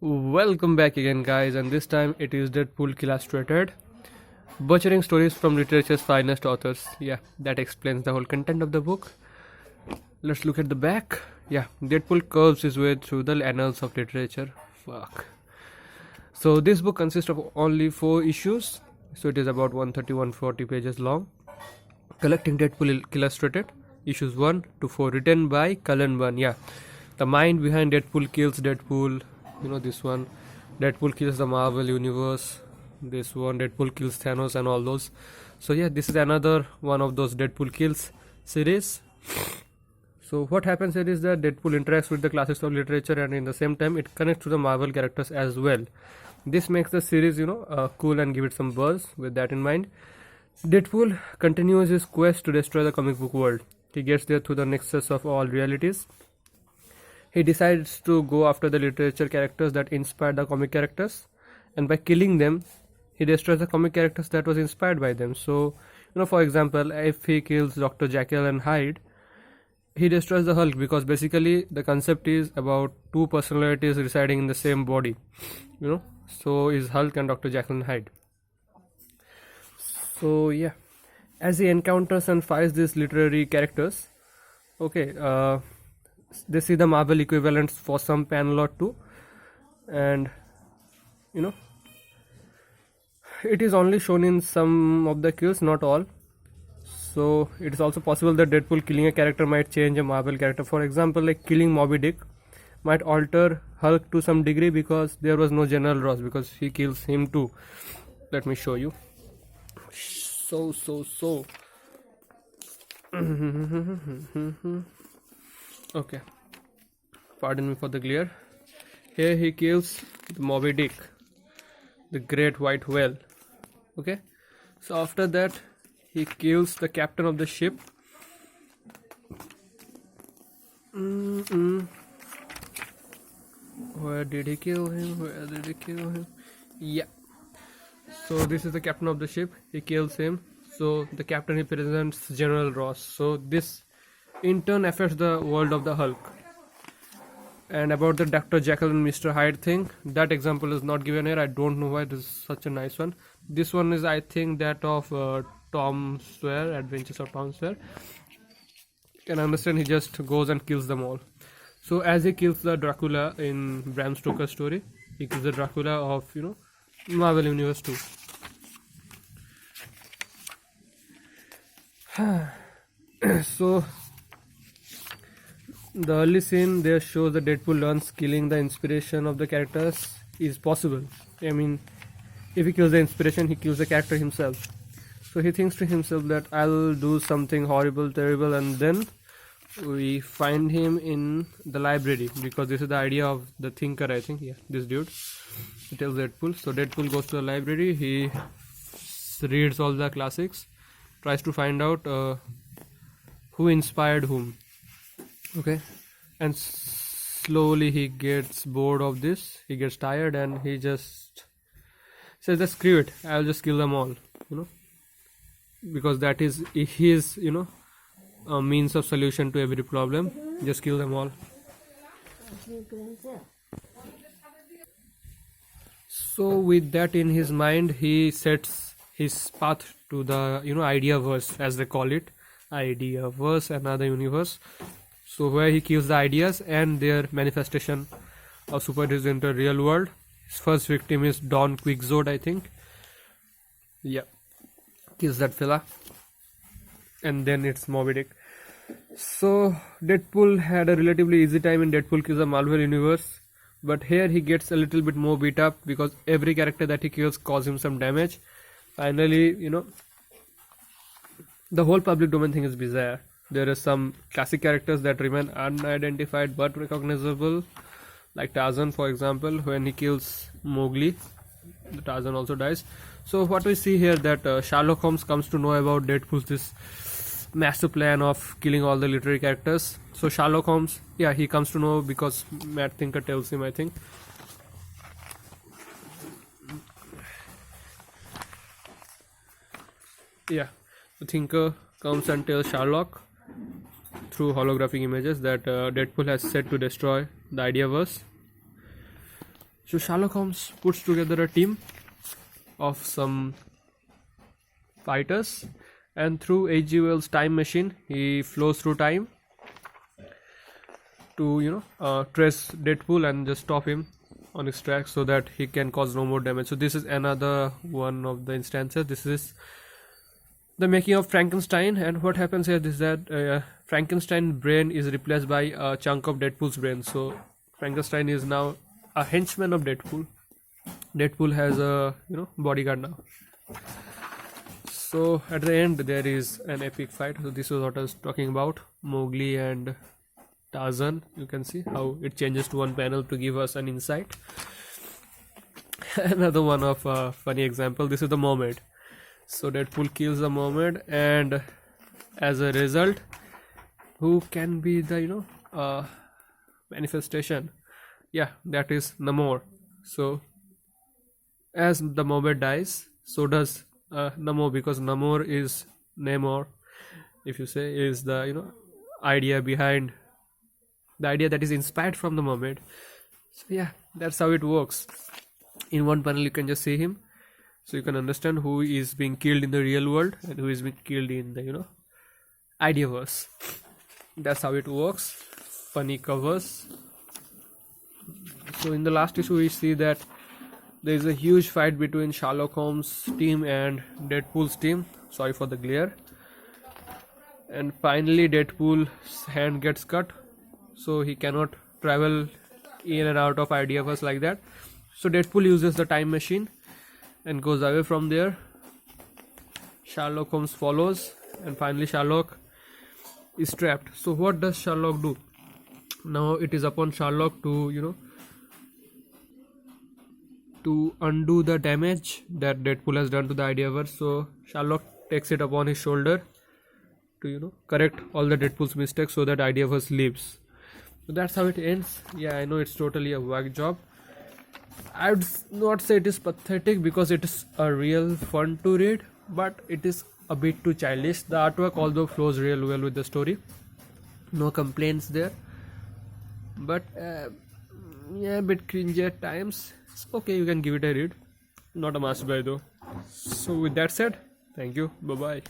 Welcome back again, guys, and this time it is Deadpool Illustrated, butchering stories from literature's finest authors. Yeah, that explains the whole content of the book. Let's look at the back. Yeah, Deadpool curves his way through the annals of literature. Fuck. So this book consists of only 4 issues, so it is about 130-140 pages long. Collecting Deadpool Illustrated, issues 1 to 4, written by Cullen Bunn. Yeah, the mind behind Deadpool kills Deadpool. You know this one, Deadpool kills the Marvel universe. This one, Deadpool kills Thanos and all those. So yeah, this is another one of those Deadpool kills series. So what happens here is that Deadpool interacts with the classics of literature, and in the same time it connects to the Marvel characters as well. This makes the series cool and give it some buzz. With that in mind, Deadpool continues his quest to destroy the comic book world. He gets there through the nexus of all realities. He decides to go after the literature characters that inspired the comic characters, and by killing them, he destroys the comic characters that was inspired by them. So, for example, if he kills Dr. Jekyll and Hyde, he destroys the Hulk, because basically the concept is about two personalities residing in the same body. So is Hulk and Dr. Jekyll and Hyde. So yeah, as he encounters and fights these literary characters, they see the Marvel equivalents for some panel or two, and it is only shown in some of the kills, not all. So it is also possible that Deadpool killing a character might change a Marvel character. For example, like killing Moby Dick might alter Hulk to some degree, because there was no General Ross, because he kills him too. Let me show you. So okay, pardon me for the glare. Here he kills the Moby Dick, the great white whale. Okay, so after that he kills the captain of the ship. Where did he kill him? Yeah, so this is the captain of the ship. He kills him. So the captain represents General Ross. So this in turn affects the world of the Hulk. And about the Dr. Jekyll and Mr. Hyde thing, that example is not given here. I don't know why. This is such a nice one. This one is, I think, that of Tom Sawyer, Adventures of Tom Sawyer. Can understand, he just goes and kills them all. So as he kills the Dracula in Bram Stoker's story, he kills the Dracula of Marvel Universe too. So the early scene there shows that Deadpool learns killing the inspiration of the characters is possible. I mean, if he kills the inspiration, he kills the character himself. So he thinks to himself that I'll do something horrible, terrible, and then we find him in the library, because this is the idea of the thinker, I think. Yeah, this dude. He tells Deadpool. So Deadpool goes to the library. He reads all the classics, tries to find out who inspired whom. Okay, and slowly he gets bored of this. He gets tired, and he just says, "Just screw it. I'll just kill them all." Because that is his a means of solution to every problem. Just kill them all. So with that in his mind, he sets his path to the Ideaverse, as they call it. Ideaverse, another universe. So where he kills the ideas and their manifestation of superheroes in the real world. His first victim is Don Quixote, I think. Yeah, kills that fella, and then it's Moby Dick. So Deadpool had a relatively easy time in Deadpool kills the Marvel universe, but here he gets a little bit more beat up, because every character that he kills causes him some damage. Finally, the whole public domain thing is bizarre. There are some classic characters that remain unidentified but recognizable, like Tarzan, for example. When he kills Mowgli, the Tarzan also dies. So what we see here, that Sherlock Holmes comes to know about Deadpool's this master plan of killing all the literary characters. So Sherlock Holmes, yeah, he comes to know because Matt Thinker tells him, I think. Yeah, the Thinker comes and tells Sherlock through holographic images that Deadpool has set to destroy the Ideaverse. So Sherlock Holmes puts together a team of some fighters, and through H.G. Wells' time machine, he flows through time to trace Deadpool and just stop him on his track so that he can cause no more damage. So this is another one of the instances. This is the making of Frankenstein, and what happens here is that Frankenstein's brain is replaced by a chunk of Deadpool's brain. So Frankenstein is now a henchman of Deadpool. Deadpool has a bodyguard now. So at the end there is an epic fight. So this is what I was talking about, Mowgli and Tarzan. You can see how it changes to one panel to give us an insight. Another one of a funny example, this is the mermaid. So Deadpool kills the mermaid, and as a result, who can be the manifestation? Yeah, that is Namor. So as the mermaid dies, so does Namor, because Namor is Namor, if you say, is the idea behind the idea that is inspired from the mermaid. So yeah, that's how it works. In one panel you can just see him, so you can understand who is being killed in the real world and who is being killed in the Ideaverse. That's how it works. Funny covers. So in the last issue we see that there is a huge fight between Sherlock Holmes' team and Deadpool's team. Sorry for the glare. And finally Deadpool's hand gets cut, so he cannot travel in and out of Ideaverse like that. So Deadpool uses the time machine and goes away from there. Sherlock Holmes follows, and finally Sherlock is trapped. So what does Sherlock do? Now it is upon Sherlock to to undo the damage that Deadpool has done to the Ideaverse. So Sherlock takes it upon his shoulder to correct all the Deadpool's mistakes so that Ideaverse lives. So that's how it ends. Yeah, I know it's totally a whack job. I would not say it is pathetic, because it is a real fun to read, but it is a bit too childish. The artwork although flows real well with the story, no complaints there, but yeah, a bit cringy at times. It's okay, you can give it a read. Not a must buy though. So with that said, thank you, bye bye.